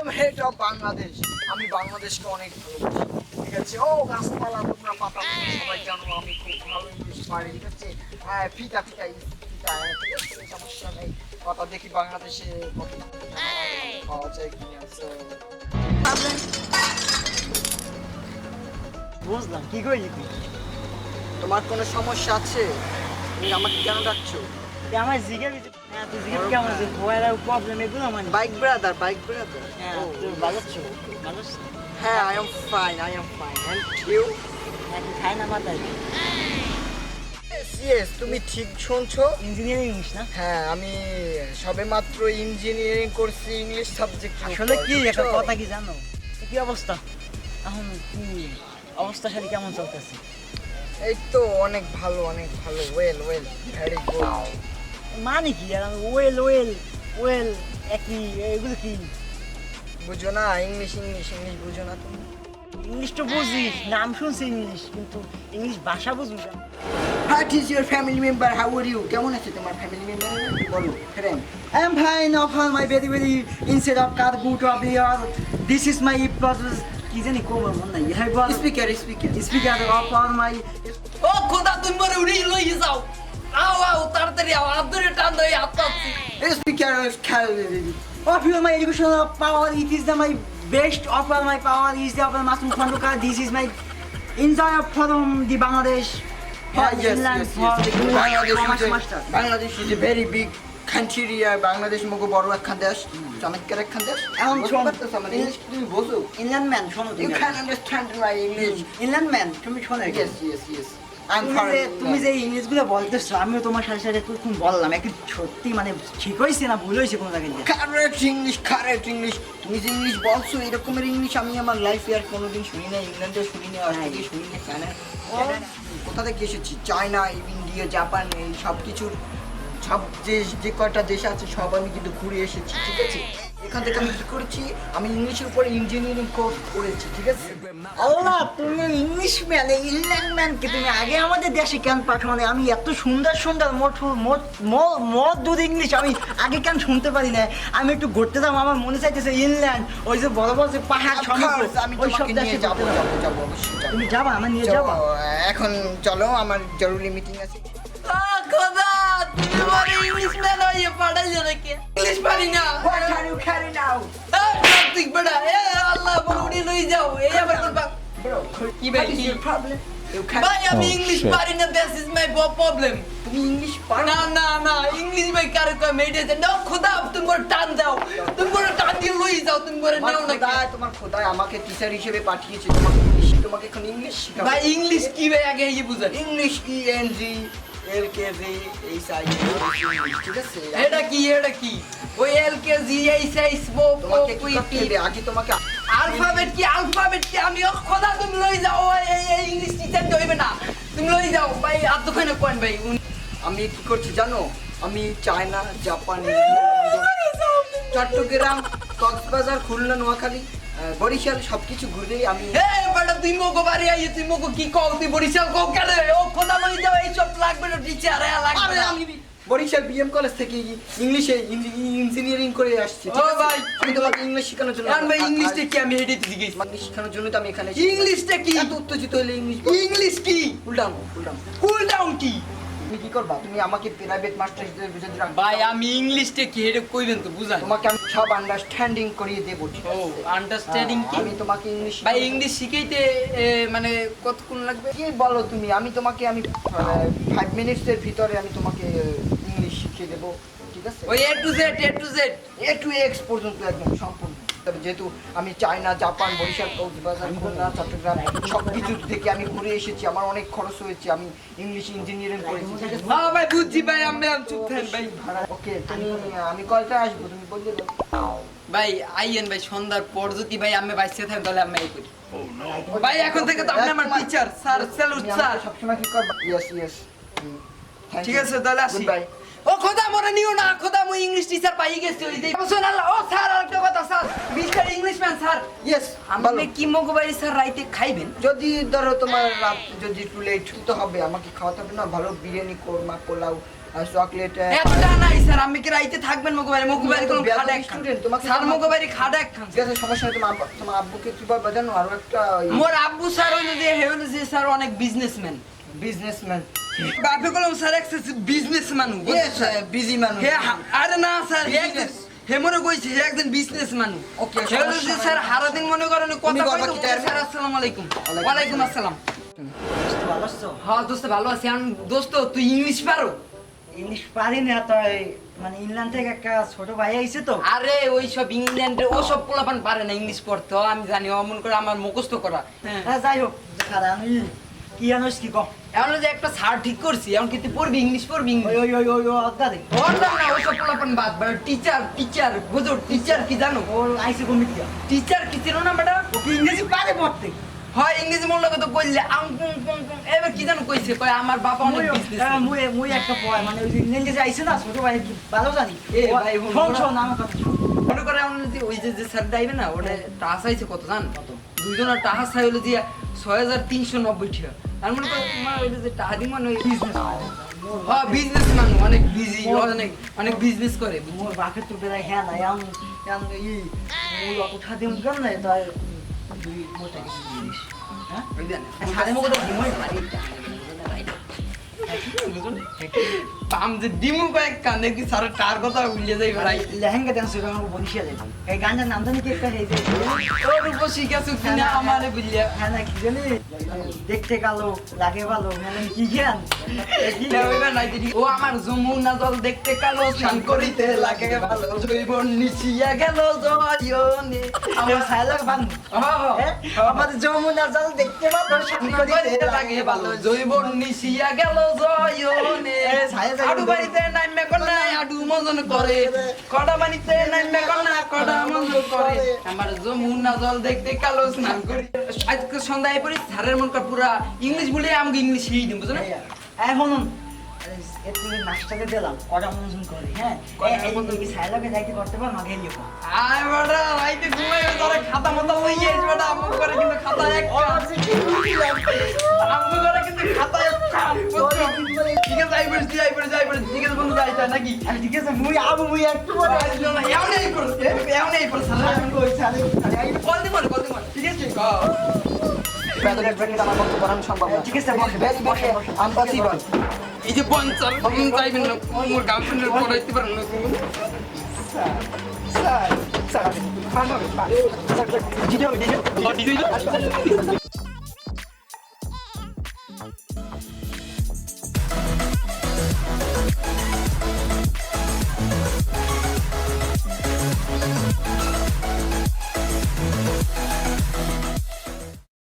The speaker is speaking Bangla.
am head of Bangladesh. আমি বাংলাদেশকে অনেক ভালোবাসি। ঠিক আছে? ও গাছপালা তোমরা পাতা সবাই জানো আমি খুব ভালো ইংলিশ পারি। ঠিক আছে? হ্যাঁ ফিতা ফিতা ফিতা ঠিক আছে? সমস্যা নেই। কথা দেখি বাংলাদেশে কত পাওয়া যায় কিনা। বুঝলাম কি করলি তুই? তোমার কোনো সমস্যা আছে? তুমি আমাকে কেন ডাকছো? তুই আমার জিগের হ্যাঁ তুই জিগের কেমন আছে? ভয়ের প্রবলেম এগুলো মানে বাইক ব্রাদার বাইক ব্রাদার। হ্যাঁ তুই ভালো আছো? ভালো আছো? হ্যাঁ I am fine and you? হ্যাঁ তুই খাই না মাথায় yes তুমি ঠিক শুনছো। ইঞ্জিনিয়ারিং ইংলিশ না? হ্যাঁ আমি সবেমাত্র ইঞ্জিনিয়ারিং করছি ইংলিশ সাবজেক্ট। আসলে কি একটা কথা কি জানো? কি অবস্থা এখন? কি অবস্থা খালি কেমন চলতেছে? এই তো অনেক ভালো ওয়েল ভেরি গুড। মানে কি ওয়েল ওয়েল ওয়েল একই এগুলো কি বুঝো না ইংলিশ বুঝো না তুমি? ইংলিশ তো বুঝি, নাম শুনছি ইংলিশ, কিন্তু ইংলিশ ভাষা বুঝবি না। What is your family member, how are you? কেমন আছে তোমার ফ্যামিলি মেম্বার? বলো friend. I am fine of my very very instead of car boot of here. This is my process. কি জানি কোমর মন নাই। I got speaker of all my ও খোদা তুমি মরে উড়ি লই যাও। আও তাড়াতাড়ি আও আদরে টান দই আত্মাছি। স্পিকার খেল। of your my educational power. It is the my best of all my power is the of Masum Khanduka. This is my enjoy from the Bangladesh. Bangladesh is a very big country. Bangladesh মগো বড় একখান দেশ, চমৎকার একখান দেশ। এখন ইংলিশ তুমি বোঝো? ইংল্যান্ড ম্যান শোনো you can understand my English. England man তুমি শোনো ইয়েস আই এম তুমি যে ইংলিশগুলো বলতেছো আমিও তোমার সাথে সাথে খুব বললাম একটু সত্যি মানে ঠিক হয়েছে না ভুল হয়েছে কোনো জায়গায় দিয়ে? Correct English. তুমি যে ইংলিশ বলছো এরকমের ইংলিশ আমি আমার লাইফে আর কোনোদিন শুনি না। ইংল্যান্ডে শুনি না, অস্ট্রেলিয়া শুনি না, কোথা থেকে এসেছি চায়না, ইন্ডিয়া, জাপান, এই সব কিছুর সব যে কয়টা দেশ আছে সব আমি কিন্তু ঘুরে এসেছি। ঠিক আছে? এখান থেকে আমি কি করেছি, আমি ইংলিশের উপরে ইঞ্জিনিয়ারিং কোর্স করেছি। ঠিক আছে? আল্লাহ তুমি ইংলিশ ম্যান ইংল্যান্ড ম্যানকে তুমি আগে আমাদের দেশে কেন পাঠানো? আমি এত সুন্দর মধুর ইংলিশ আমি আগে কেন শুনতে পারি না? আমি একটু ঘুরতে যাবো, আমার মনে চাইতেছে ইংল্যান্ড, ওই যে বড় বড় যে পাহাড় সমুদ্র, আমি ওই সব তোমাকে দেশে নিয়ে যাবো অবশ্যই যাবো। তুমি যাবা? আমার নিয়ে যাবা? এখন চলো আমার জরুরি মিটিং আছে। খোদা তুমি মরে ইংলিশ ম্যান হইয়ে পাঠাইছো নাকি? ইংলিশ পারি না। What are you carrying out? Kartik বড়া এ আল্লাহ উড়ি লই যাও। এই আবার করবা Bro, কি ভাই, what is কি? your problem? You ভাই can't. আমি ইংলিশ পারি না, দ্যাট ইজ মাই প্রবলেম। তুমি ইংলিশ পারো না ইংলিশ ভাই কার কই মেডিসিন নাও খোদা তুমি বড় টান দাও, তুমি বড় টান দিয়ে লই যাও, তুমি বড় নাও না। তোমার খোদাই আমাকে টিচার হিসেবে পাঠিয়েছে তোমাকে এখন ইংলিশ শেখাবো। ভাই ইংলিশ কি ভাই আগে এই বুঝান। ইংলিশ ENG LKG HI ঠিক আছে? এটা কি ওই এলকেজি এইচএস তোমাকে কি করতে হবে? আগে তোমাকে আলফাবেট কি আমি খোদা তুমি লই যাও। এই ইংলিশ টিচার হইবে না, তুমি লই যাও ভাই। আর দোকানে কোন ভাই আমি কি করছি জানো? আমি চায়না, জাপান, চট্টগ্রাম, কক্সবাজার, খুলনা, নোয়াখালী, বরিশাল সবকিছু ঘুরে আমি। হে বড় তুই মগো বাড়ি আইয়ে তুই মগো কি কও? তুই বরিশাল কও কেন? ও খোদা লই যাও, এই সব লাগবে না টিচার লাগবে না। আমি বরিশাল বিএম কলেজ থেকে ইংলিশে ইঞ্জিনিয়ারিং করে আসছি। ও ভাই আমি তোমাকে ইংলিশ শেখানোর জন্য। ভাই ইংলিশটা কি আমি হেডে তুই গেছি? ইংলিশ শেখানোর জন্য তো আমি এখানে। ইংলিশটা কি? এত উত্তেজিত হলে ইংলিশ কি? কুল ডাউন কুল ডাউন কি? তুমি কি করবা? তুমি আমাকে প্রাইভেট মাস্টার হিসেবে বুঝে দিবা? ভাই আমি ইংলিশটা কি হেডে কইবেন তো বুঝান। তোমাকে আমি সব আন্ডারস্ট্যান্ডিং করিয়ে দেব। ঠিক ও আছে? আন্ডারস্ট্যান্ডিং কি? আমি তোমাকে ইংলিশ ভাই ইংলিশ শিখাইতে মানে কতক্ষণ লাগবে? কি বলো তুমি? আমি তোমাকে 5 মিনিটসের ভিতরে আমি তোমাকে ইংলিশ শিখিয়ে দেব। ঠিক আছে? ওই A to Z A to X পর্যন্ত একদম সম্পূর্ণ। তবে যেহেতু আমি চায়না, জাপান, বরিশাল, কক্সবাজার, খুলনা, চট্টগ্রাম সবকিছু থেকে আমি ঘুরে এসেছি, আমার অনেক খরচ হয়েছে, আমি ইংলিশ ইঞ্জিনিয়ারিং করেছি। ঠিক আছে? হ্যাঁ ভাই বুঝছি ভাই, আমি চুপ থাকেন ভাই। ওকে তুমি আমি কয়টা আসবো তুমি বললে দাও। ভাই আইয়েন ভাই সন্ধ্যার পর যদি ভাই আমি বাইসে থাকেন তাহলে আমি এই করি। ভাই এখন থেকে তো আপনি আমার টিচার স্যার, স্যালুট স্যার। সবসময় কি করবা? ইয়েস ঠিক আছে তাহলে আসি। বাই। ও খোদা মরে নিও না, খোদা মই ইংলিশ টিচার পাই গেছি ওই যে শোনাল। ও স্যার আরেকটা কথা sir, mister Englishman sir, yes আমি কি মগো বাড়ি স্যার রাইতে খাইবেন? যদি ধরো তোমার রাত যদি একটু লেট তো হবে, আমাকে খাওয়াতে হবে না? ভালো বিরিয়ানি, কোরমা, পোলাও, চকলেট এতটা নাই স্যার আমি কি রাইতে থাকবেন মকবারি কোন বেয়াদব খাডা এক student, তোমাকে স্যার তো- মকবারি খাডা এক খান ঠিক আছে সমস্যা নেই তোমার আব্বুকে কিভাবে জানো আরো একটা মোর আব্বু স্যার হইলো যে হে হইলো যে স্যার অনেক বিজনেসম্যান বিজনেসম্যান বাপে কলম স্যার এক্সেস বিজনেসম্যান বিজি মানুষ হে আরে না স্যার হে একদিন হে মনে কইছে হে একদিন বিজনেসম্যান Okay, হে হইলো যে স্যার সারাদিন মনে করেন কথা করবা কইতো কি chairman? স্যার আসসালামু আলাইকুম ওয়ালাইকুম আসসালাম ভালো আছো? হ্যাঁ দোস্ত ভালো আছি আমি দোস্ত তুই ইংলিশ পারো ইংলিশ পারি না তো মানে ইংল্যান্ড থেকে একটা ছোট ভাই আইছে তো আরে ওই সব ইংল্যান্ডে ও সব পোলাপান পারে না ইংলিশ পড়তে ও আমি জানি অমন করে আমার মুখস্থ করা হ্যাঁ যাই হোক খারাপ আমি কি জানোস কি কম এমন যে একটা স্যার ঠিক করছি এমন কি তুই পড়বি ইংলিশ পড়বি ওই ইংলিশ ওই ওই ওই ওই অদ্দা দে ওর না ওই সব পোলাপান বাদ টিচার বুঝো টিচার কি জানো ওর আইছে কমিটি টিচার কি ছিল না বেটা ও কি ইংরেজি পারে পড়তে হয় ইংরেজি মনে লাগে তো কইলে আং পুং পুং পুং এবার কি জানো কইছে কয় আমার বাবা অনেক বিজনেস মুই একটা পয় মানে ওই যে ইংরেজি আইছে না ছোট ভাই কি ভালো জানি এ ভাই, শোন শোন আমার কথা শোন। মনে করে এমন যে ওই যে স্যার দাইবে না ওটা টাস আইছে কত জান দুইজনের টাহাস চাই হলো দিয়ে 6390 টাকা আর মনে করে তোমার ওই যে টাহা দি মানে বিজনেস হ্যাঁ বিজনেসম্যান অনেক বিজি অনেক বিজনেস করে মোর বাপের তো বেলা হ্যাঁ না এমন এমন ই মুই অত খাদিম কেন না তাই দুই মোটা জিনিস হ্যাঁ সাড়ে মগো তো ঘুমাই পারি পাম যে ডিমু কয়েক কানে কি সারা টার কথা উলিয়ে যাই ভাই লেহেঙ্গা দেন সুরে আমাকে বলিশিয়া দেন এই গানটার নাম জানি কি একটা এই যে ওর উপর শিখেছো কিনা আমারে বুঝলিয়া হ্যাঁ না কি জানি দেখতে কালো লাগে ভালো মানে কি জ্ঞান কি ও আমার যমুনা জল দেখতে কালো স্নান করিতে লাগে ভালো জৈবন নিচিয়া গেল জয়নে আমার সাইলাক বান আমাদের যমুনা জল দেখতে ভালো শান্তি করিতে লাগে ভালো জৈবন নিচিয়া গেল জয়নে আডু বাড়িতে নাইমে কোনায় আডু মজন করে কড়া বাড়িতে নাইমে কোনা কড়া মজন করে আমার যমুনা জল দেখতে কালো স্নান করি আজকে সন্ধ্যায় পড়ি স্যারের মনটা পুরা ইংলিশ বলে আমাকে ইংলিশ শিখিয়ে দিন বুঝলেন এখন এতে নাস্তাকে দিলাম কটা মনজুন করে হ্যাঁ এই সাইলাকে যাইতে করতে পার মাগে নিও আয় বড়া রাইতে ঘুমাইবে তোরে খাতা মতো লইয়ে আইস বড়া আমু করে কিন্তু খাতা এক আমু করে কিন্তু খাতা এক ঠিক আছে যাই পড়ে ঠিক আছে বন্ধু যাই তা নাকি আমি ঠিক আছে মুই আবু মুই একটু পরে এমন এই পড় সালা ওই সালে কল দি ঠিক আছে বেতন এক ব্রেকে আমার বক্তব্য পড়ানো সম্ভব না ঠিক আছে বসে বসে আম্পাসিবল এই যে পঞ্চাল যাইবেন না মোর গার্লফ্রেন্ডের পড়াইতে পারেন না স্যার স্যার স্যার জিজো